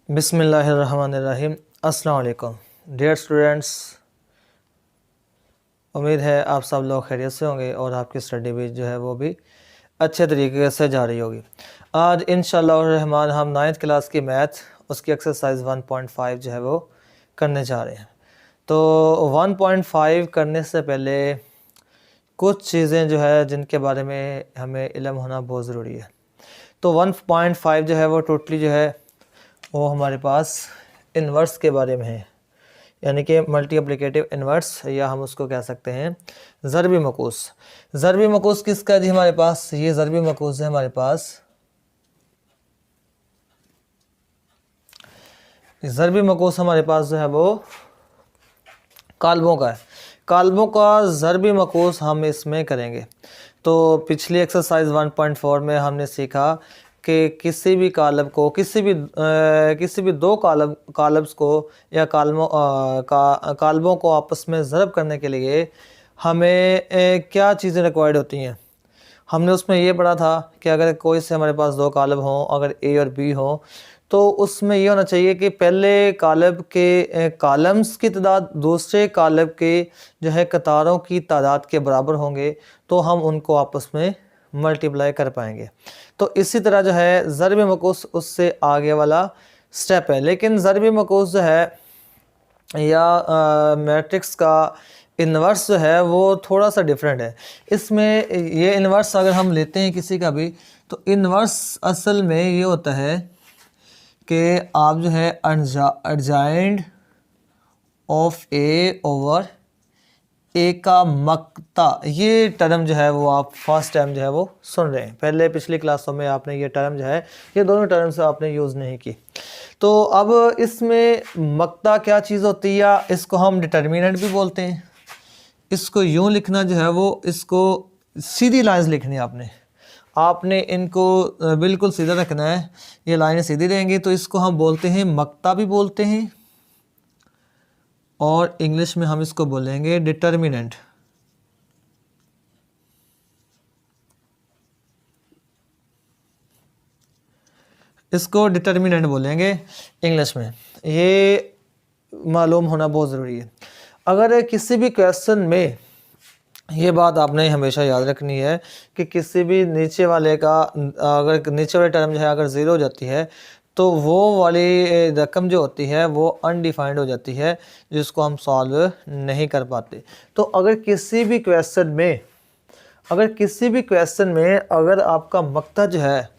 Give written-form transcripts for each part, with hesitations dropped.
बिस्मिल्लाहिर्रहमानिर्रहीम। अस्सलाम वालेकुम डियर स्टूडेंट्स, उम्मीद है आप सब लोग खैरियत से होंगे और आपकी स्टडी भी जो है वो भी अच्छे तरीके से जा रही होगी। आज इंशाअल्लाह रहमान हम 9th क्लास की मैथ उसकी एक्सरसाइज 1.5 जो है वो करने जा रहे हैं। तो 1.5 करने से पहले कुछ चीज़ें जो है जिनके बारे में हमें इल्म होना बहुत ज़रूरी है। तो 1.5 जो है वो टोटली जो है वो हमारे पास इन्वर्स के बारे में है, यानी कि मल्टीप्लिकेटिव इन्वर्स, या हम उसको कह सकते हैं ज़रबी मकूस। ज़रबी मकूस किसका जी हमारे पास? ये ज़रबी मकूस है हमारे पास, ज़रबी मकूस हमारे पास जो है वो काल्बों का है। काल्बों का ज़रबी मकूस हम इसमें करेंगे। तो पिछली एक्सरसाइज 1.4 में हमने सीखा कि किसी भी कालब को किसी भी दो कालब्स को या काल्बों को आपस में ज़रब करने के लिए हमें क्या चीज़ें रिक्वायर्ड होती हैं। हमने उसमें ये पढ़ा था कि अगर कोई से हमारे पास दो कालब हों, अगर ए और बी हो, तो उसमें ये होना चाहिए कि पहले कालब के कॉलम्स की तादाद दूसरे कालब के जो है कतारों की तादाद के बराबर होंगे, तो हम उनको आपस में मल्टीप्लाई कर पाएंगे। तो इसी तरह जो है ज़रब मकूस उससे आगे वाला स्टेप है। लेकिन ज़रब मकूस जो है या मैट्रिक्स का इन्वर्स जो है वो थोड़ा सा डिफरेंट है। इसमें ये इन्वर्स अगर हम लेते हैं किसी का भी, तो इन्वर्स असल में ये होता है कि आप जो है अर्जाइंड ऑफ ए ओवर ए का मक्ता, ये टर्म जो है वो आप फर्स्ट टाइम जो है वो सुन रहे हैं। पहले पिछली क्लासों में आपने ये टर्म जो है, ये दोनों टर्म से आपने यूज़ नहीं की। तो अब इसमें मक्ता क्या चीज़ होती है, इसको हम डिटर्मिनेंट भी बोलते हैं। इसको यूँ लिखना जो है वो, इसको सीधी लाइन्स लिखनी है आपने इनको बिल्कुल सीधा रखना है। ये लाइनें सीधी रहेंगी तो इसको हम बोलते हैं मक्ता भी बोलते हैं, और इंग्लिश में हम इसको बोलेंगे डिटर्मिनेंट। इसको डिटर्मिनेंट बोलेंगे इंग्लिश में। ये मालूम होना बहुत ज़रूरी है। अगर किसी भी क्वेश्चन में ये बात आपने हमेशा याद रखनी है कि किसी भी नीचे वाले का, अगर नीचे वाले टर्म जो है अगर ज़ीरो हो जाती है तो वो वाली रकम जो होती है वो अनडिफाइंड हो जाती है, जिसको हम सॉल्व नहीं कर पाते। तो अगर किसी भी क्वेश्चन में अगर आपका मक्ता जो है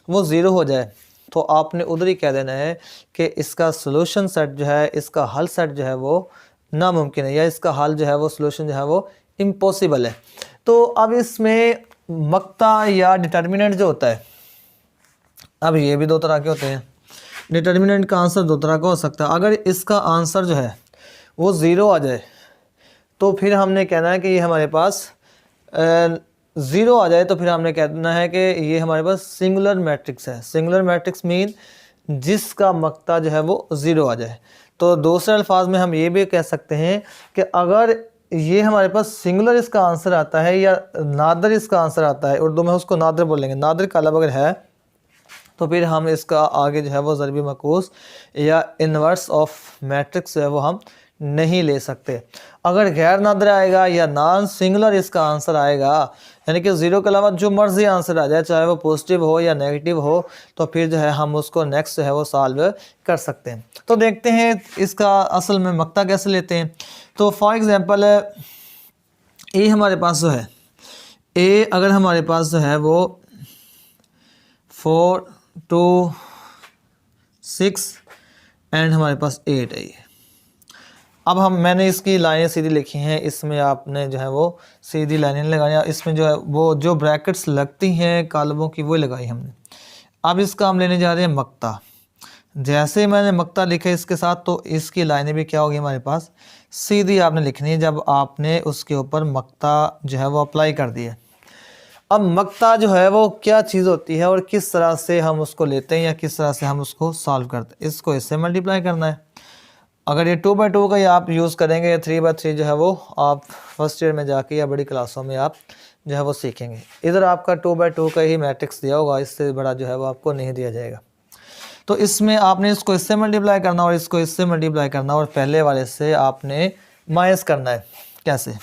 वो ज़ीरो हो जाए, तो आपने उधर ही कह देना है कि इसका सोल्यूशन सेट जो है, इसका हल सेट जो है वो नामुमकिन है, या इसका हल जो है वो सोल्यूशन जो है वो इम्पॉसिबल है। तो अब इसमें मक्ता या डिटर्मिनेंट जो होता है, अब ये भी दो तरह के होते हैं। डिटर्मिनेंट का आंसर दो तरह का हो सकता है। अगर इसका आंसर जो है वो ज़ीरो आ जाए, तो फिर हमने कहना है कि ये हमारे पास ज़ीरो आ जाए, तो फिर हमने कहना है कि ये हमारे पास सिंगुलर मैट्रिक्स है। सिंगुलर मैट्रिक्स मीन जिसका मक्ता जो है वो ज़ीरो आ जाए। तो दूसरे अल्फाज में हम ये भी कह सकते हैं कि अगर ये हमारे पास सिंगुलर इसका आंसर आता है या नादर इसका आंसर आता है, उर्दू में उसको नादर बोलेंगे, नादर कालब अगर है, तो फिर हम इसका आगे जो है वो ज़रबी मकूस या इन्वर्स ऑफ मैट्रिक्स है वो हम नहीं ले सकते। अगर गैर नादर आएगा या नॉन सिंगुलर इसका आंसर आएगा, यानी कि ज़ीरो के अलावा जो मर्जी आंसर आ जाए, चाहे वो पॉजिटिव हो या नेगेटिव हो, तो फिर जो है हम उसको नेक्स्ट जो है वो सॉल्व कर सकते हैं। तो देखते हैं इसका असल में मक्ता कैसे लेते हैं। तो फॉर एग्ज़ाम्पल ए हमारे पास जो है, ए अगर हमारे पास जो है वो 4 2 6 एंड हमारे पास 8 है। अब मैंने इसकी लाइनें सीधी लिखी हैं, इसमें आपने जो है वो सीधी लाइनें लगाई। इसमें जो है वो जो ब्रैकेट्स लगती हैं कालमों की वो लगाई हमने। अब इसका हम लेने जा रहे हैं मक्ता। जैसे मैंने मक्ता लिखा इसके साथ, तो इसकी लाइनें भी क्या होगी हमारे पास सीधी आपने लिखनी है, जब आपने उसके ऊपर मक्ता जो है वो अप्लाई कर दिया। अब मक्ता जो है वो क्या चीज़ होती है और किस तरह से हम उसको लेते हैं या किस तरह से हम उसको सॉल्व करते हैं, इसको इससे मल्टीप्लाई करना है। अगर ये 2/2 का ही आप यूज़ करेंगे, 3/3 जो है वो आप फर्स्ट ईयर में जाके या बड़ी क्लासों में आप जो है वो सीखेंगे। इधर आपका 2/2 का ही मैट्रिक्स दिया होगा, इससे बड़ा जो है वो आपको नहीं दिया जाएगा। तो इसमें आपने इसको इससे मल्टीप्लाई करना और इसको इससे मल्टीप्लाई करना और पहले वाले से आपने माइनस करना है। कैसे?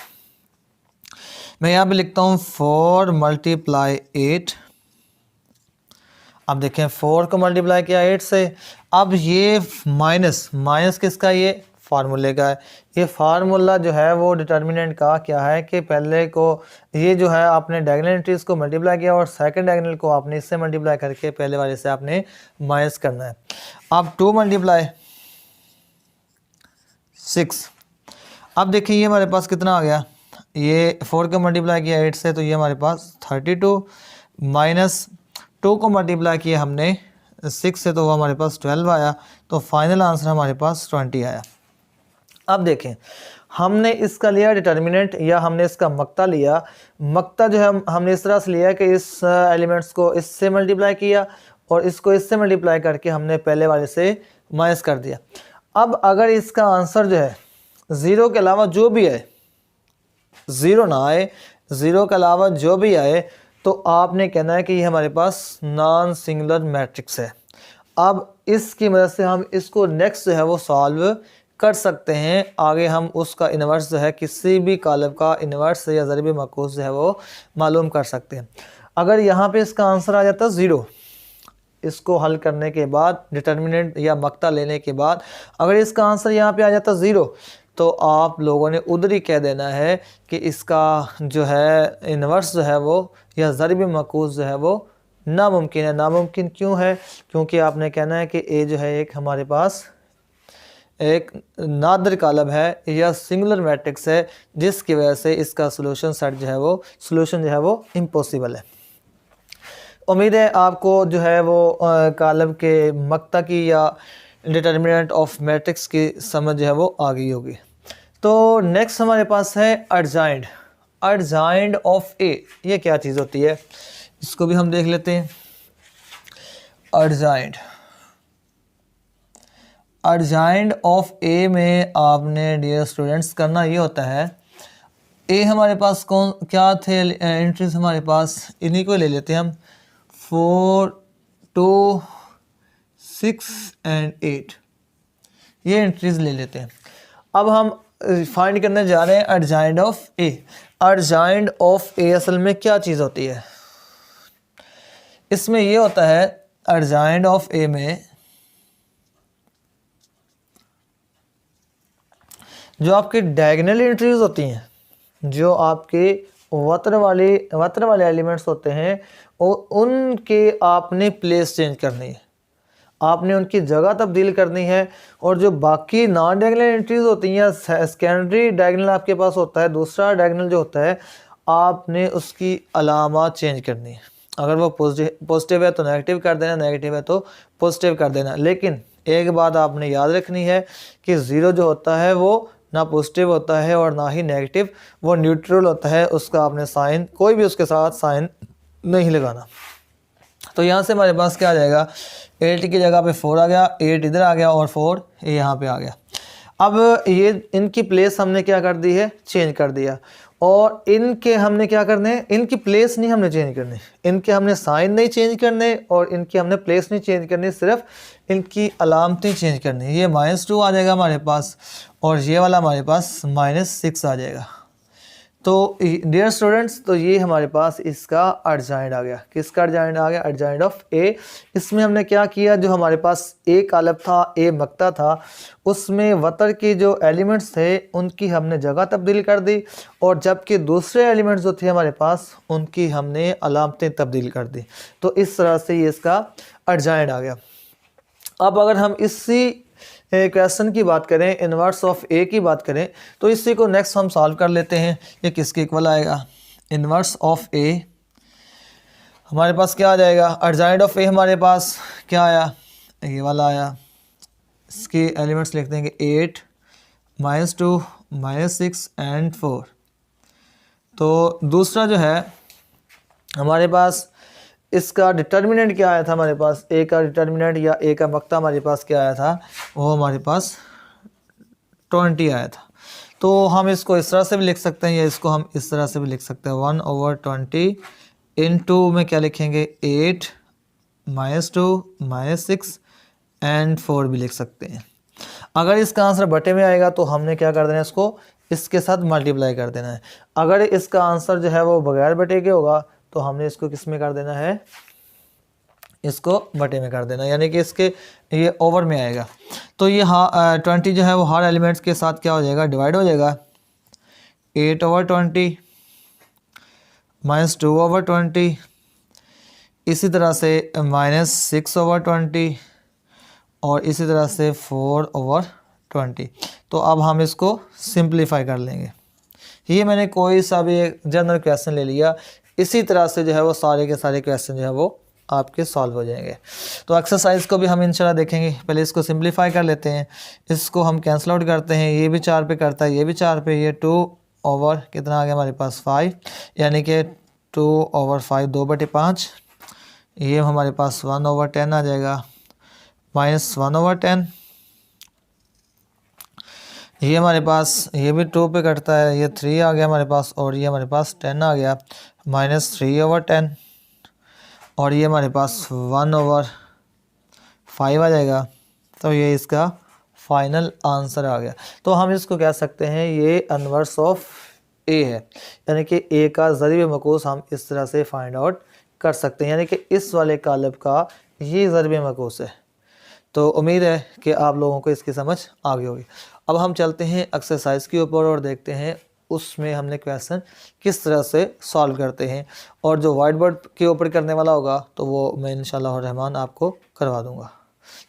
मैं यहाँ पे लिखता हूँ 4 × 8। अब देखें 4 को मल्टीप्लाई किया 8 से, अब ये माइनस किसका, ये फार्मूले का है। ये फार्मूला जो है वो डिटर्मिनेंट का क्या है कि पहले को ये जो है आपने डायगोनल एंट्रीज को मल्टीप्लाई किया और सेकंड डायगोनल को आपने इससे मल्टीप्लाई करके पहले वाले से आपने माइनस करना है। अब 2 × 6। अब देखिए ये हमारे पास कितना आ गया, ये 4 को मल्टीप्लाई किया 8 से तो ये हमारे पास 32 माइनस 2 को मल्टीप्लाई किया हमने 6 से तो वो हमारे पास 12 आया। तो फाइनल आंसर हमारे पास 20 आया। अब देखें हमने इसका लिया डिटर्मिनेंट या हमने इसका मक्ता लिया। मक्ता जो है हमने इस तरह से लिया कि इस एलिमेंट्स को इससे मल्टीप्लाई किया और इसको इससे मल्टीप्लाई करके हमने पहले वाले से माइनस कर दिया। अब अगर इसका आंसर जो है 0 के अलावा जो भी आए, 0 ना आए, 0 के अलावा जो भी आए तो आपने कहना है कि ये हमारे पास नॉन सिंगुलर मैट्रिक्स है। अब इसकी मदद से हम इसको नेक्स्ट जो है वो सॉल्व कर सकते हैं। आगे हम उसका इन्वर्स जो है किसी भी कॉलम का इन्वर्स या ज़रिबी मकूस जो है वो मालूम कर सकते हैं। अगर यहाँ पे इसका आंसर आ जाता 0, इसको हल करने के बाद डिटर्मिनेंट या मक्ता लेने के बाद अगर इसका आंसर यहाँ पे आ जाता 0 तो आप लोगों ने उधर ही कह देना है कि इसका जो है इन्वर्स जो है वो या ज़रिबी मकूस जो है वो नामुमकिन है। नामुमकिन क्यों है? क्योंकि आपने कहना है कि ए जो है एक हमारे पास एक नादिर कॉलम है या सिंगुलर मैट्रिक्स है, जिसकी वजह से इसका सोल्यूशन सेट जो है वो सोल्यूशन जो है वो इम्पॉसिबल है। उम्मीद है आपको जो है वो कॉलम के मक्ता की या डिटर्मिनेंट ऑफ मैट्रिक्स की समझ जो है वो आ गई होगी। तो नेक्स्ट हमारे पास है अर्जाइंड। अर्जाइंड ऑफ ए, ये क्या चीज़ होती है इसको भी हम देख लेते हैं। अर्जाइंड ऑफ ए में आपने डियर स्टूडेंट्स करना ये होता है, ए हमारे पास कौन क्या थे एंट्रीज हमारे पास, इन्हीं को ले लेते हैं हम 4, 2, 6 एंड 8, ये एंट्रीज ले लेते हैं। अब हम फाइंड करने जा रहे हैं अर्जाइंड ऑफ ए। अर्जाइंड ऑफ ए असल में क्या चीज़ होती है? इसमें ये होता है अर्जाइंड ऑफ ए में जो आपकी डायगोनल एंट्रीज होती हैं, जो आपके वत्र वाले एलिमेंट्स होते हैं और उनके आपने प्लेस चेंज करनी है, आपने उनकी जगह तब्दील करनी है। और जो बाकी नॉन डायगोनल एंट्रीज होती हैं, सेकेंडरी डायगोनल आपके पास होता है, दूसरा डायगोनल जो होता है आपने उसकी अलामत चेंज करनी है। अगर वो पॉजिटिव है तो नेगेटिव कर देना, नेगेटिव है तो पॉजिटिव कर देना। लेकिन एक बात आपने याद रखनी है कि 0 जो होता है वो ना पॉजिटिव होता है और ना ही नेगेटिव, वो न्यूट्रल होता है। उसका आपने साइन कोई भी उसके साथ साइन नहीं लगाना। तो यहाँ से हमारे पास क्या आ जाएगा, 8 की जगह पे 4 आ गया, 8 इधर आ गया और 4 यहाँ पे आ गया। अब ये इनकी प्लेस हमने क्या कर दी है, चेंज कर दिया। और इनके हमने क्या करने हैं, इनकी प्लेस नहीं हमने चेंज करनी, इनके हमने साइन नहीं चेंज करने और इनकी हमने प्लेस नहीं चेंज करनी, सिर्फ इनकी अलामतें चेंज करनी। ये -2 आ जाएगा हमारे पास और ये वाला हमारे पास -6 आ जाएगा। तो डियर स्टूडेंट्स, तो ये हमारे पास इसका अर्जाइंड आ गया। किसका अर्जाइंड आ गया? अर्जाइंड ऑफ ए। इसमें हमने क्या किया, जो हमारे पास ए कॉलम था, ए मक्ता था, उसमें वतर के जो एलिमेंट्स थे उनकी हमने जगह तब्दील कर दी और जबकि दूसरे एलिमेंट्स जो थे हमारे पास उनकी हमने अलामतें तब्दील कर दी। तो इस तरह से ये इसका अर्जाइंड आ गया। अब अगर हम इसी क्वेश्चन की बात करें, इन्वर्स ऑफ ए की बात करें, तो इसी को नेक्स्ट हम सॉल्व कर लेते हैं। ये किसके इक्वल आएगा? इन्वर्स ऑफ ए हमारे पास क्या आ जाएगा? अर्जाइंड ऑफ ए हमारे पास क्या आया, ये वाला आया। इसके एलिमेंट्स लिख देंगे 8, -2, -6 एंड 4। तो दूसरा जो है हमारे पास इसका डिटर्मिनेंट क्या आया था हमारे पास, ए का डिटर्मिनेंट या ए का मक्ता हमारे पास क्या आया था, वो हमारे पास 20 आया था। तो हम इसको इस तरह से भी लिख सकते हैं या इसको हम इस तरह से भी लिख सकते हैं 1/20 इंटू में क्या लिखेंगे 8 -2 -6 एंड 4 भी लिख सकते हैं। अगर इसका आंसर बटे में आएगा तो हमने क्या कर देना है, इसको इसके साथ मल्टीप्लाई कर देना है। अगर इसका आंसर जो है वो बगैर बटे के होगा तो हमने इसको किस में कर देना है, इसको बटे में कर देना, यानी कि इसके ये ओवर में आएगा। तो ये 20 जो है वो हर एलिमेंट्स के साथ क्या हो जाएगा, डिवाइड हो जाएगा। 8/20 -2/20, इसी तरह से -6/20 और इसी तरह से 4/20। तो अब हम इसको सिंप्लीफाई कर लेंगे। ये मैंने कोई सा भी एक जनरल क्वेश्चन ले लिया, इसी तरह से जो है वो सारे के सारे क्वेश्चन जो है वो आपके सॉल्व हो जाएंगे। तो एक्सरसाइज को भी हम इंशाल्लाह देखेंगे। पहले इसको सिंप्लीफाई कर लेते हैं, इसको हम कैंसिल आउट करते हैं। ये भी 4 पे करता है, ये भी 4 पे, ये 2 ओवर कितना आ गया हमारे पास 5, यानी कि 2/5 2/5। ये हमारे पास 1/10 आ जाएगा, -1/10। ये हमारे पास ये भी 2 पे कटता है, ये 3 आ गया हमारे पास, और ये हमारे पास 10 आ गया, -3/10। और ये हमारे पास 1/5 आ जाएगा। तो ये इसका फाइनल आंसर आ गया। तो हम इसको कह सकते हैं ये इनवर्स ऑफ ए है, यानी कि ए का ज़रिब मकूस हम इस तरह से फाइंड आउट कर सकते हैं, यानी कि इस वाले कालब का ये ज़रिब मकूस है। तो उम्मीद है कि आप लोगों को इसकी समझ आ गई होगी। अब हम चलते हैं एक्सरसाइज के ऊपर और देखते हैं उसमें हमने क्वेश्चन किस तरह से सॉल्व करते हैं, और जो वाइट बोर्ड के ऊपर करने वाला होगा तो वो मैं इंशाल्लाह रहमान आपको करवा दूंगा।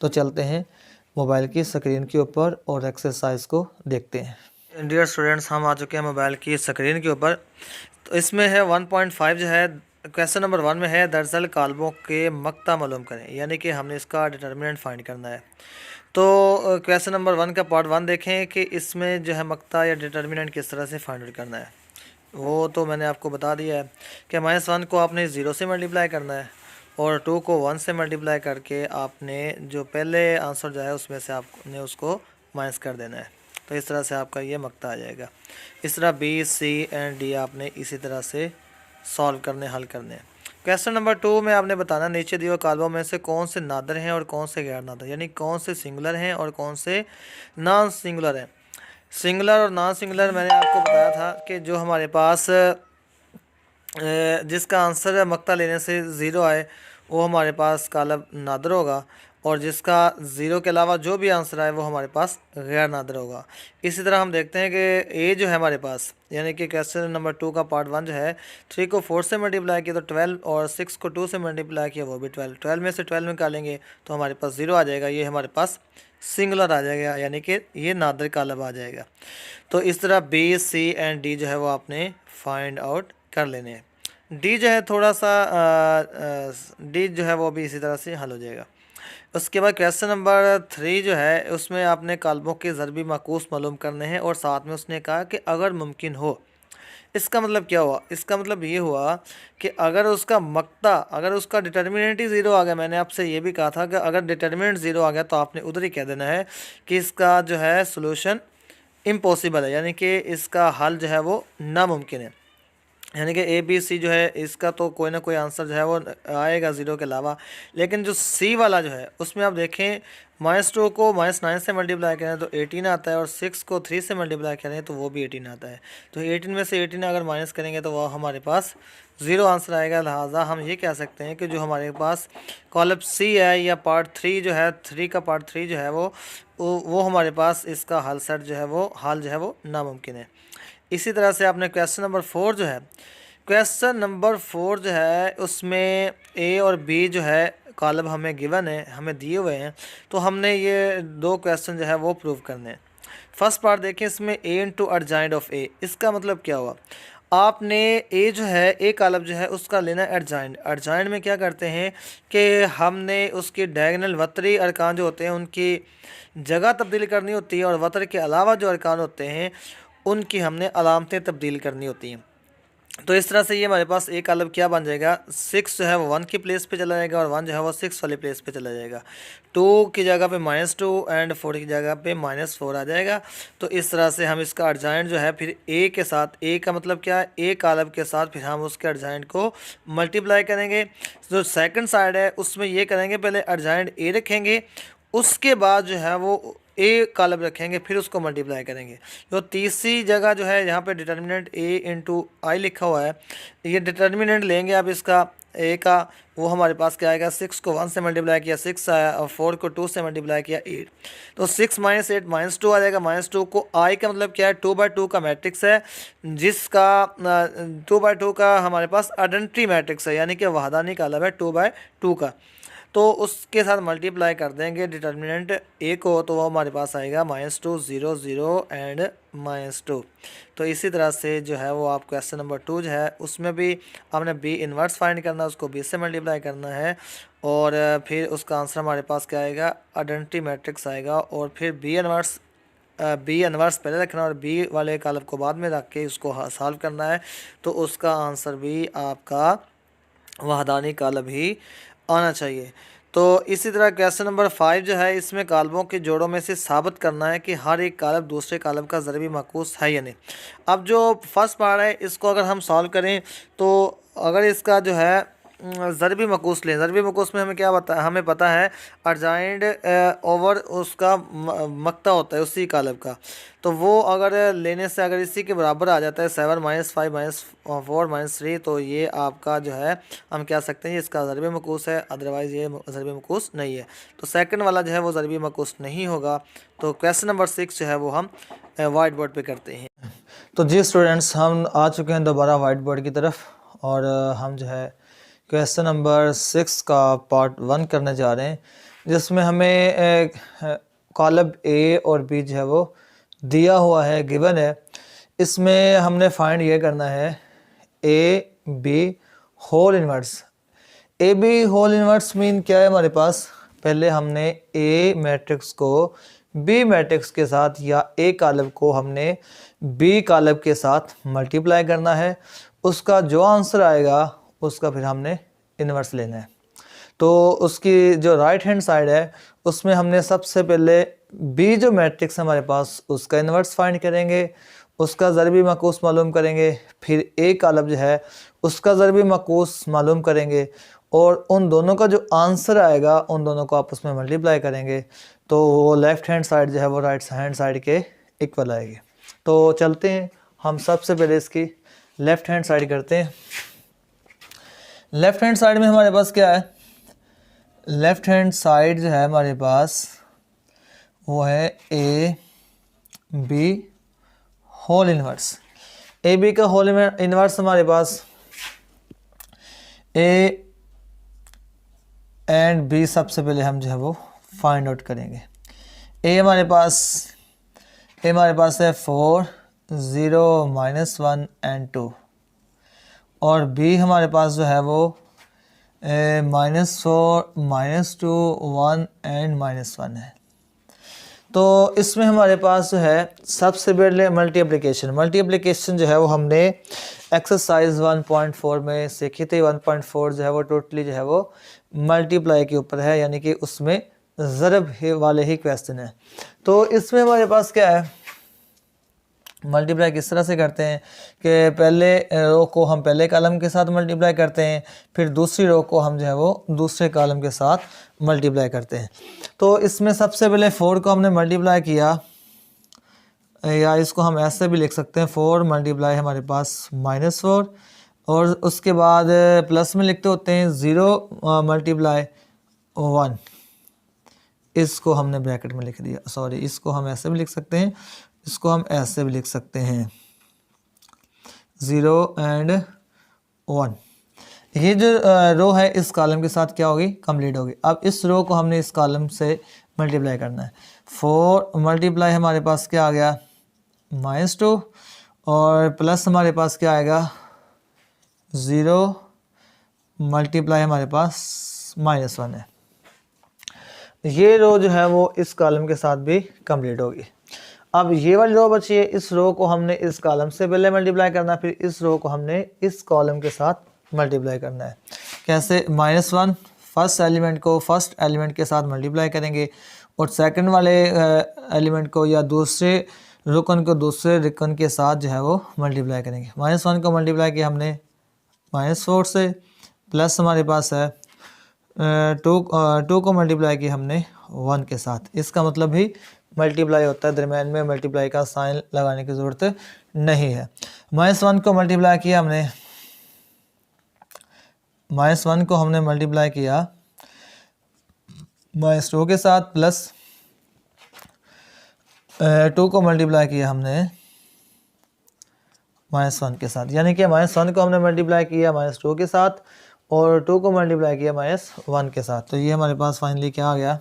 तो चलते हैं मोबाइल की स्क्रीन के ऊपर और एक्सरसाइज को देखते हैं। डियर स्टूडेंट्स, हम आ चुके हैं मोबाइल की स्क्रीन के ऊपर। तो इसमें है 1.5 जो है, क्वेश्चन नंबर 1 में है दरअसल कालबों के मक्ता मालूम करें, यानी कि हमने इसका डिटर्मिनेंट फाइंड करना है। तो क्वेश्चन नंबर 1 का पार्ट 1 देखें कि इसमें जो है मक्ता या डिटर्मिनेंट किस तरह से फाइंड आउट करना है। वो तो मैंने आपको बता दिया है कि -1 को आपने 0 से मल्टीप्लाई करना है और 2 को 1 से मल्टीप्लाई करके आपने जो पहले आंसर जो है उसमें से आपने उसको माइनस कर देना है। तो इस तरह से आपका ये मक्ता आ जाएगा। इस तरह B, C एंड D आपने इसी तरह से सॉल्व करने, हल करने हैं। क्वेश्चन नंबर 2 में आपने बताना नीचे दिए हुए कालबों में से कौन से नादर हैं और कौन से गैर नादर, यानी कौन से सिंगुलर हैं और कौन से नॉन सिंगुलर हैं। सिंगुलर और नॉन सिंगुलर मैंने आपको बताया था कि जो हमारे पास जिसका आंसर मक्ता लेने से ज़ीरो आए वो हमारे पास कालब नादर होगा, और जिसका ज़ीरो के अलावा जो भी आंसर आए वो हमारे पास गैर नादर होगा। इसी तरह हम देखते हैं कि ए जो है हमारे पास, यानी कि क्वेश्चन नंबर 2 का पार्ट 1 जो है 3 को 4 से मल्टीप्लाई किया तो 12, और 6 को 2 से मल्टीप्लाई किया वो भी 12। 12 में से 12 निकालेंगे तो हमारे पास 0 आ जाएगा, ये हमारे पास सिंगुलर आ जाएगा, यानी कि ये नादर कालब आ जाएगा। तो इस तरह B, C एंड D जो है वो आपने फाइंड आउट कर लेने हैं। डी जो है थोड़ा सा डी जो है वो भी इसी तरह से हल हो जाएगा। उसके बाद क्वेश्चन नंबर 3 जो है उसमें आपने कालबों के ज़रबी माकूस मालूम करने हैं, और साथ में उसने कहा कि अगर मुमकिन हो। इसका मतलब क्या हुआ, इसका मतलब ये हुआ कि अगर उसका मक्ता, अगर उसका डिटर्मिनेंट ही 0 आ गया, मैंने आपसे ये भी कहा था कि अगर डिटर्मिनेंट 0 आ गया तो आपने उधर ही कह देना है कि इसका जो है सोल्यूशन इम्पॉसिबल है, यानी कि इसका हल जो है वो नामुमकिन है। यानी कि ABC जो है इसका तो कोई ना कोई आंसर जो है वो आएगा 0 के अलावा। लेकिन जो C वाला जो है उसमें आप देखें -2 को -9 से मल्टीप्लाई करें तो 18 आता है, और 6 को 3 से मल्टीप्लाई करें तो वो भी 18 आता है। तो 18 में से 18 अगर माइनस करेंगे तो वह हमारे पास 0 आंसर आएगा। लिहाजा हम ये कह सकते हैं कि जो हमारे पास कॉलम C है या पार्ट 3 जो है, 3 का पार्ट 3 जो है वो हमारे पास इसका हल सेट जो है वो हल जो है वो नामुमकिन है। इसी तरह से आपने क्वेश्चन नंबर 4 जो है, क्वेश्चन नंबर 4 जो है उसमें A और B जो है कॉलम हमें गिवन है, हमें दिए हुए हैं, तो हमने ये 2 क्वेश्चन जो है वो प्रूव करने हैं। फर्स्ट पार्ट देखें, इसमें A इंटू अर्जाइंड ऑफ A, इसका मतलब क्या हुआ, आपने A जो है A कॉलम जो है उसका लेना अर्जाइंड। अर्जाइंड में क्या करते हैं कि हमने उसकी डायगोनल वतरी अरकान जो होते हैं उनकी जगह तब्दील करनी होती है, और वतर के अलावा जो अरकान होते हैं उनकी हमने अलामतें तब्दील करनी होती हैं। तो इस तरह से ये हमारे पास एक कॉलम क्या बन जाएगा, 6 जो है वो 1 की प्लेस पे चला जाएगा, और 1 जो है वो 6 वाली प्लेस पे चला जाएगा। 2 की जगह पे -2 एंड 4 की जगह पे -4 आ जाएगा। तो इस तरह से हम इसका अर्जाइंड जो है फिर A के साथ, A का मतलब क्या है, A कॉलम के साथ फिर हम उसके अर्जाइंड को मल्टीप्लाई करेंगे। जो सेकंड साइड है उसमें ये करेंगे, पहले अर्जाइंड A रखेंगे, उसके बाद जो है वो ए कॉलम रखेंगे, फिर उसको मल्टीप्लाई करेंगे। जो तीसरी जगह जो है यहाँ पे डिटर्मिनेंट ए इंटू आई लिखा हुआ है, ये डिटर्मिनेंट लेंगे आप इसका ए का, वो हमारे पास क्या आएगा, 6 को 1 से मल्टीप्लाई किया 6 आया, और 4 को 2 से मल्टीप्लाई किया 8। तो 6 माइनस 8 -2 आ जाएगा। -2 को आई का मतलब क्या है, 2/2 का मैट्रिक्स है, जिसका 2/2 का हमारे पास आइडेंटिटी मैट्रिक्स है, यानी कि वहदानी कॉलम है 2/2 का। तो उसके साथ मल्टीप्लाई कर देंगे डिटर्मिनेंट ए को, तो वो हमारे पास आएगा -2 0 0 एंड -2। तो इसी तरह से जो है वो आप क्वेश्चन नंबर 2 जो है उसमें भी हमने बी इन्वर्स फाइंड करना है, उसको बी से मल्टीप्लाई करना है, और फिर उसका आंसर हमारे पास क्या आएगा, आइडेंटिटी मैट्रिक्स आएगा, और फिर बी इन्वर्स पहले रखना और बी वाले कॉलम को बाद में रख के उसको सॉल्व करना है। तो उसका आंसर भी आपका वहदानी कॉलम ही आना चाहिए। तो इसी तरह क्वेश्चन नंबर 5 जो है, इसमें कॉलमों के जोड़ों में से साबित करना है कि हर एक कॉलम दूसरे कॉलम का ज़रबी माकूस है या नहीं। अब जो फर्स्ट पार्ट है इसको अगर हम सॉल्व करें, तो अगर इसका जो है ज़रबी मकूस लें, ज़रबी मकूस में हमें क्या हमें पता है अर्जाइंड ओवर उसका मक्ता होता है उसी कॉलम का। तो वो अगर लेने से अगर इसी के बराबर आ जाता है 7 -5 -4 -3, तो ये आपका जो है हम कह सकते हैं ये इसका ज़रबी मकूस है, अदरवाइज़ ये ज़रबी मकूस नहीं है। तो सेकंड वाला जो है वो ज़रबी मकूस नहीं होगा। तो क्वेश्चन नंबर 6 जो है वो हम वाइट बोर्ड पे करते हैं। तो जी स्टूडेंट्स, हम आ चुके हैं दोबारा वाइट बोर्ड की तरफ, और हम जो है क्वेश्चन नंबर 6 का पार्ट 1 करने जा रहे हैं, जिसमें हमें कॉलम ए और बी जो है वो दिया हुआ है, गिवन है। इसमें हमने फाइंड ये करना है A B whole inverse. A B whole inverse mean क्या है हमारे पास, पहले हमने ए मैट्रिक्स को बी मैट्रिक्स के साथ या ए कॉलम को हमने बी कॉलम के साथ मल्टीप्लाई करना है। उसका जो आंसर आएगा उसका फिर हमने इन्वर्स लेना है। तो उसकी जो राइट हैंड साइड है उसमें हमने सबसे पहले बी जो मैट्रिक्स हमारे पास उसका इन्वर्स फाइंड करेंगे, उसका ज़रबी माकूस मालूम करेंगे, फिर ए कॉलम जो है उसका ज़रबी माकूस मालूम करेंगे, और उन दोनों का जो आंसर आएगा उन दोनों को आपस में मल्टीप्लाई करेंगे। तो वो लेफ़्ट हैंड साइड जो है वो राइट हैंड साइड के इक्वल आएगी। तो चलते हैं, हम सबसे पहले इसकी लेफ़्ट हैंड साइड करते हैं। लेफ़्ट हैंड साइड में हमारे पास क्या है, लेफ़्ट हैंड साइड जो है हमारे पास वो है A B whole inverse. A B का होल इन्वर्स हमारे पास ए एंड बी सबसे पहले हम जो है वो फाइंड आउट करेंगे। ए हमारे पास है 4 0 -1 एंड 2, और बी हमारे पास जो है वो -4 -2 1 एंड -1 है। तो इसमें हमारे पास जो है सबसे पहले मल्टीप्लिकेशन जो है वो हमने एक्सरसाइज 1.4 में सीखी थी। 1.4 जो है वो टोटली जो है वो मल्टीप्लाई के ऊपर है, यानी कि उसमें ज़रब वाले ही क्वेश्चन है। तो इसमें हमारे पास क्या है, मल्टीप्लाई किस तरह से करते हैं कि पहले रो को हम पहले कॉलम के साथ मल्टीप्लाई करते हैं, फिर दूसरी रो को हम जो है वो दूसरे कॉलम के साथ मल्टीप्लाई करते हैं। तो इसमें सबसे पहले 4 को हमने मल्टीप्लाई किया, या इसको हम ऐसे भी लिख सकते हैं 4 मल्टीप्लाई हमारे पास -4, और उसके बाद प्लस में लिखते होते हैं 0 मल्टीप्लाई 1, इसको हमने ब्रैकेट में लिख दिया। सॉरी, इसको हम ऐसे भी लिख सकते हैं, इसको हम ऐसे भी लिख सकते हैं 0 एंड 1। ये जो रो है इस कॉलम के साथ क्या होगी, कंप्लीट होगी। अब इस रो को हमने इस कॉलम से मल्टीप्लाई करना है। 4 मल्टीप्लाई हमारे पास क्या आ गया -2, और प्लस हमारे पास क्या आएगा 0 मल्टीप्लाई हमारे पास -1 है। ये रो जो है वो इस कॉलम के साथ भी कंप्लीट होगी। अब ये वाली रो बची है, इस रो को हमने इस कॉलम से पहले मल्टीप्लाई करना है, फिर इस रो को हमने इस कॉलम के साथ मल्टीप्लाई करना है। कैसे, -1 फर्स्ट एलिमेंट को फर्स्ट एलिमेंट के साथ मल्टीप्लाई करेंगे, और सेकंड वाले एलिमेंट को या दूसरे रुकन को दूसरे रुकन के साथ जो है वो मल्टीप्लाई करेंगे। -1 को मल्टीप्लाई किया हमने -4 से, प्लस हमारे पास है टू को मल्टीप्लाई किया हमने 1 के साथ, इसका मतलब भी मल्टीप्लाई होता है, दरम्यान में मल्टीप्लाई का साइन लगाने की ज़रूरत नहीं है। -1 को मल्टीप्लाई किया हमने, -1 को हमने मल्टीप्लाई किया -2 के साथ, प्लस 2 को मल्टीप्लाई किया हमने -1 के साथ, यानी कि -1 को हमने मल्टीप्लाई किया -2 के साथ और 2 को मल्टीप्लाई किया -1 के साथ। तो ये हमारे पास फाइनली क्या आ गया,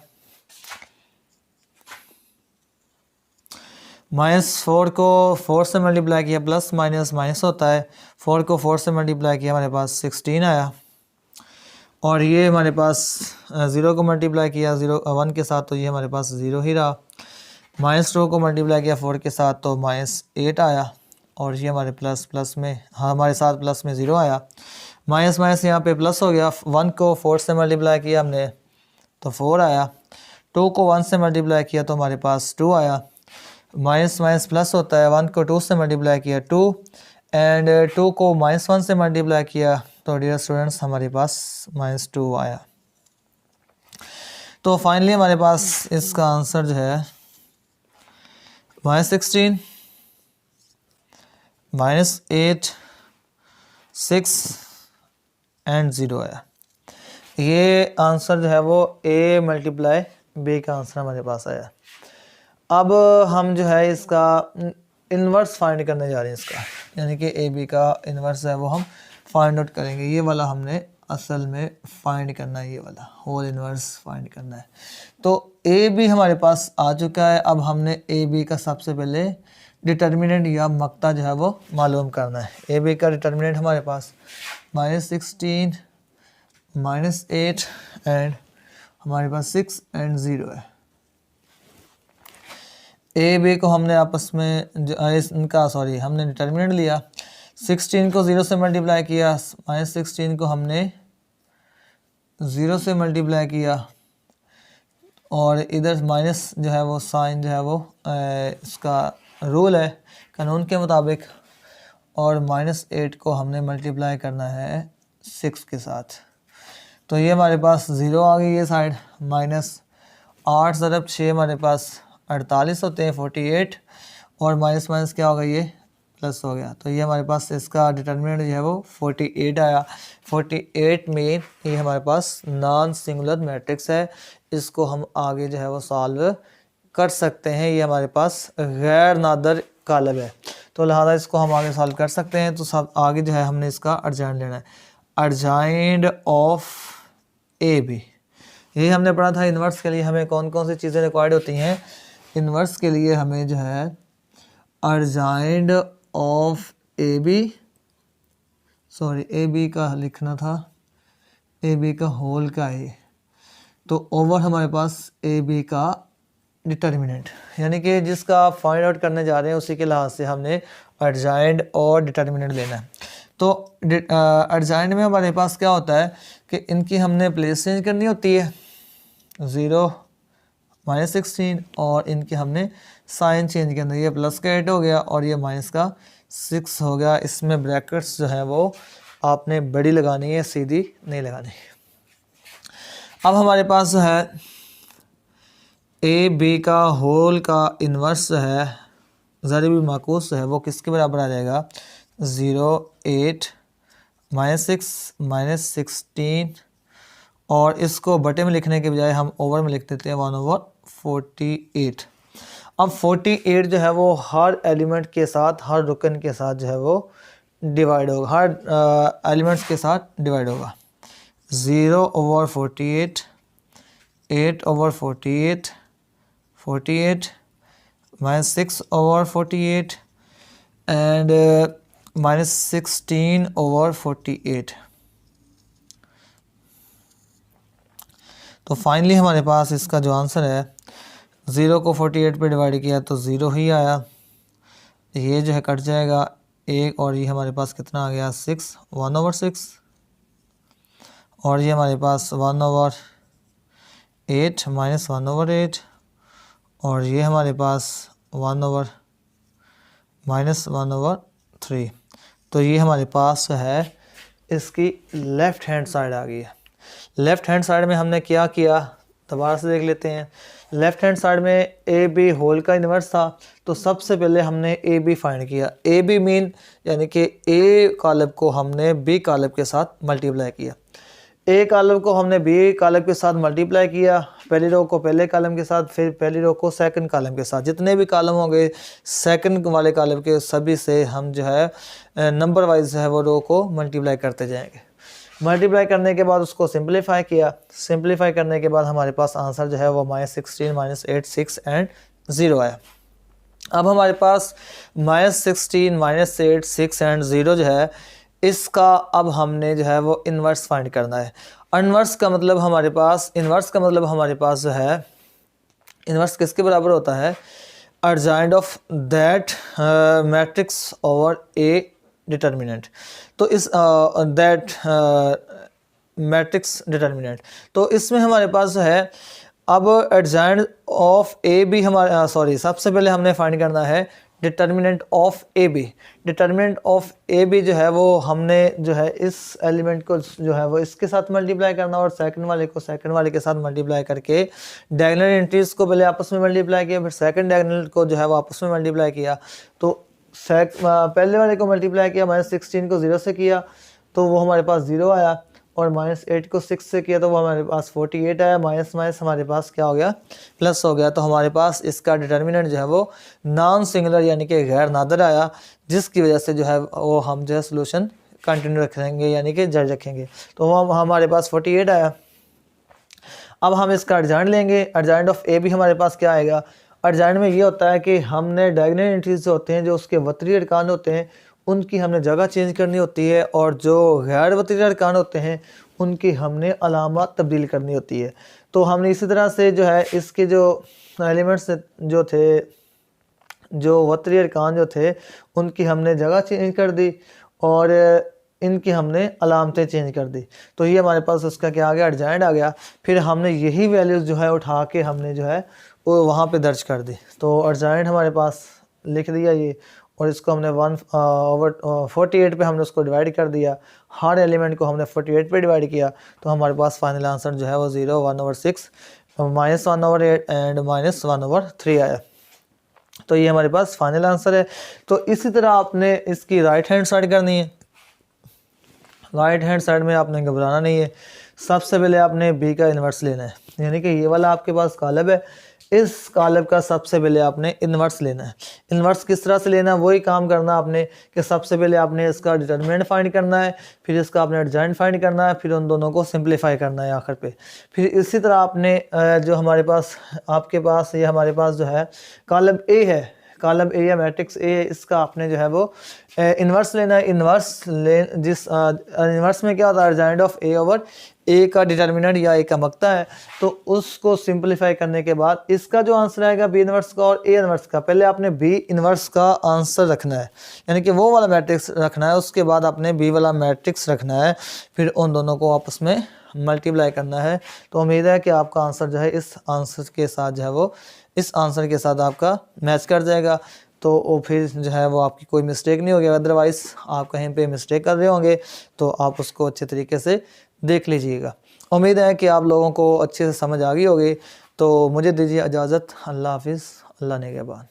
-4 को 4 से मल्टीप्लाई किया, प्लस माइनस माइनस होता है, 4 को 4 से मल्टीप्लाई किया हमारे पास 16 आया। और ये हमारे पास 0 को मल्टीप्लाई किया 1 के साथ, तो ये हमारे पास 0 ही रहा। -2 को मल्टीप्लाई किया 4 के साथ, तो -8 आया। और ये हमारे प्लस में, हाँ हमारे साथ प्लस में 0 आया। माइनस माइनस यहाँ पे प्लस हो गया। 1 को 4 से मल्टीप्लाई किया हमने तो 4 आया। 2 को 1 से मल्टीप्लाई किया तो हमारे पास 2 आया। माइनस माइनस प्लस होता है। 1 को 2 से मल्टीप्लाई किया 2, एंड 2 को -1 से मल्टीप्लाई किया तो डियर स्टूडेंट्स हमारे पास -2 आया। तो फाइनली हमारे पास इसका आंसर जो है -16, -8, 6 एंड 0 आया। ये आंसर जो है वो A मल्टीप्लाई B का आंसर हमारे पास आया। अब हम जो है इसका इन्वर्स फाइंड करने जा रहे हैं इसका, यानी कि AB का इन्वर्स है वो हम फाइंड आउट करेंगे। ये वाला हमने असल में फाइंड करना है, ये वाला होल इन्वर्स फाइंड करना है। तो AB हमारे पास आ चुका है। अब हमने AB का सबसे पहले डिटर्मिनेंट या मक्ता जो है वो मालूम करना है। AB का डिटर्मिनेंट हमारे पास -16, -8 एंड हमारे पास 6 एंड 0 है। AB को हमने आपस में हमने डिटर्मिनेंट लिया। 16 को 0 से मल्टीप्लाई किया, -16 को हमने 0 से मल्टीप्लाई किया, और इधर माइनस जो है वो साइन जो है वो इसका रूल है कानून के मुताबिक, और -8 को हमने मल्टीप्लाई करना है 6 के साथ। तो ये हमारे पास 0 आ गई ये साइड। -8 ज़रब 6 हमारे पास 48 होते हैं 48, और माइनस माइनस क्या होगा ये प्लस हो गया। तो ये हमारे पास इसका डिटर्मिनेंट जो है वो 48 आया। 48 में ये हमारे पास नॉन सिंगुलर मैट्रिक्स है, इसको हम आगे जो है वो सॉल्व कर सकते हैं। ये हमारे पास गैर नादर कालब है, तो लिहाजा इसको हम आगे सॉल्व कर सकते हैं। तो सब आगे जो है हमने इसका अर्जाइंड लेना है, अर्जाइंड ऑफ AB। ये हमने पढ़ा था इन्वर्स के लिए हमें कौन कौन सी चीज़ें रिक्वायर्ड होती हैं। इन्वर्स के लिए हमें जो है अर्जाइंड ऑफ AB का लिखना था, AB का होल का है, तो ओवर हमारे पास AB का डिटर्मिनेंट, यानी कि जिसका आप फाइंड आउट करने जा रहे हैं उसी के लिहाज से हमने अर्जाइंड और डिटर्मिनेंट लेना है। तो अर्जाइंड में हमारे पास क्या होता है कि इनकी हमने प्लेस चेंज करनी होती है, 0 -16, और इनके हमने साइन चेंज करना है। ये प्लस का 8 हो गया और ये माइनस का 6 हो गया। इसमें ब्रैकेट्स जो है वो आपने बड़ी लगानी है, सीधी नहीं लगानी। अब हमारे पास जो है AB का होल का इन्वर्स है ज़रिबी माकूस है, वो किसके बराबर आ जाएगा 0, 8, -6, -16, और इसको बटे में लिखने के बजाय हम ओवर में लिख देते हैं 1/48। अब 48 जो है वो हर एलिमेंट के साथ, हर रुकन के साथ जो है वो डिवाइड होगा, हर एलिमेंट्स के साथ डिवाइड होगा। 0/48, 8/48, 48, -6/48 एंड -16/48। तो फाइनली हमारे पास इसका जो आंसर है 0 को 48 पे डिवाइड किया तो 0 ही आया। ये जो है कट जाएगा एक, और ये हमारे पास कितना आ गया 6, 1/6, और ये हमारे पास 1/8 -1/8, और ये हमारे पास 1/-1/3। तो ये हमारे पास है इसकी लेफ़्ट हैंड साइड आ गई है। लेफ़्ट हैंड साइड में हमने क्या किया, दोबारा से देख लेते हैं। लेफ़्ट हैंड साइड में ए बी होल का इन्वर्स था, तो सबसे पहले हमने ए बी फाइंड किया। ए बी मीन यानी कि ए कॉलम को हमने बी कॉलम के साथ मल्टीप्लाई किया। ए कॉलम को हमने बी कॉलम के साथ मल्टीप्लाई किया, पहली रो को पहले कॉलम के साथ, फिर पहली रो को सेकंड कॉलम के साथ। जितने भी कॉलम होंगे सेकंड वाले कॉलम के सभी से हम जो है नंबर वाइज जो है वो रो को मल्टीप्लाई करते जाएंगे। मल्टीप्लाई करने के बाद उसको सिंप्लीफाई किया। सिंप्लीफाई करने के बाद हमारे पास आंसर जो है वो -16, -8, 6 एंड 0 आया। अब हमारे पास -16, -8, 6 एंड 0 जो है इसका अब हमने जो है वो इन्वर्स फाइंड करना है। इन्वर्स का मतलब हमारे पास जो है इन्वर्स किसके बराबर होता है, adjoint of that matrix over a determinant. तो इस दैट मैट्रिक्स डिटर्मिनेंट, तो इसमें हमारे पास जो है अब अर्जाइंड ऑफ ए बी हमारे सबसे पहले हमने फाइंड करना है determinant of A B. Determinant of A B जो है वो हमने जो है इस एलिमेंट को जो है वो इसके साथ मल्टीप्लाई करना और सेकंड वाले को सेकंड वाले के साथ मल्टीप्लाई करके डायगोनल एंट्रीज को पहले आपस में मल्टीप्लाई किया, फिर सेकंड डायगोनल को जो है वो आपस में मल्टीप्लाई किया। तो पहले वाले को मल्टीप्लाई किया, -16 को 0 से किया तो वो हमारे पास 0 आया, और -8 को 6 से किया तो वो हमारे पास 48 आया, माइनस हमारे पास क्या हो गया, प्लस हो गया। तो हमारे पास इसका डिटर्मिनेंट जो है वो नॉन सिंगुलर यानी कि गैर नादर आया, जिसकी वजह से जो है वो हम जो है सोल्यूशन कंटिन्यू रखेंगे यानी कि जारी रखेंगे। तो वो हमारे पास 48 आया। अब हम इसका अर्जाइंड लेंगे। अर्जाइंड ऑफ ए भी हमारे पास क्या आएगा, अर्जाइंड में ये होता है कि हमने डायगोनल एंट्रीज जो होते हैं, जो उसके वतरी अरकान होते हैं, उनकी हमने जगह चेंज करनी होती है, और जो गैर वतरी अरकान होते हैं उनकी हमने अलामत तब्दील करनी होती है। तो हमने इसी तरह से जो है इसके जो एलिमेंट्स जो थे, जो वतरी अरकान जो थे, उनकी हमने जगह चेंज कर दी और इनकी हमने अलामतें चेंज कर दी। तो ये हमारे पास उसका क्या आ गया, अर्जाइंड आ गया। फिर हमने यही वैल्यूज़ जो है उठा के हमने जो है वो वहाँ पे दर्ज कर दी। तो अर्जाइंड हमारे पास लिख दिया ये, और इसको हमने 1/48 पे हमने उसको डिवाइड कर दिया। हर एलिमेंट को हमने 48 पे डिवाइड किया, तो हमारे पास फाइनल आंसर जो है वो 0, 1/6, -1/8 एंड -1/3 आया। तो ये हमारे पास फाइनल आंसर है। तो इसी तरह आपने इसकी राइट हैंड साइड करनी है। राइट हैंड साइड में आपने घबराना नहीं है। सबसे पहले आपने बी का इन्वर्स लेना है, यानी कि ये वाला आपके पास कॉलम है, इस कॉलम का सबसे पहले आपने इन्वर्स लेना है। इन्वर्स किस तरह से लेना है, वही काम करना आपने कि सबसे पहले आपने इसका डिटर्मिनेंट फाइंड करना है, फिर इसका आपने अर्जाइंड फाइंड करना है, फिर उन दोनों को सिंप्लीफाई करना है आखिर पे। फिर इसी तरह आपने जो हमारे पास आपके पास ये हमारे पास जो है कॉलम ए है, कॉलम ए या मैट्रिक्स ए, इसका आपने जो है वो इन्वर्स लेना है। इन्वर्स में क्या होता है, अर्जाइंड ऑफ ए ओवर ए का डिटर्मिनेंट या ए का मक्ता है। तो उसको सिंप्लीफाई करने के बाद इसका जो आंसर आएगा बी इन्वर्स का और ए इन्वर्स का, पहले आपने बी इन्वर्स का आंसर रखना है, यानी कि वो वाला मैट्रिक्स रखना है, उसके बाद आपने बी वाला मैट्रिक्स रखना है, फिर उन दोनों को आपस में मल्टीप्लाई करना है। तो उम्मीद है कि आपका आंसर जो है इस आंसर के साथ जो है वो इस आंसर के साथ आपका मैच कर जाएगा। तो वो फिर जो है वो आपकी कोई मिस्टेक नहीं होगी। अदरवाइज़ आप कहीं पे मिस्टेक कर रहे होंगे तो आप उसको अच्छे तरीके से देख लीजिएगा। उम्मीद है कि आप लोगों को अच्छे से समझ आ गई होगी। तो मुझे दीजिए इजाज़त। अल्लाह हाफिज़। अल्लाह निगहबान।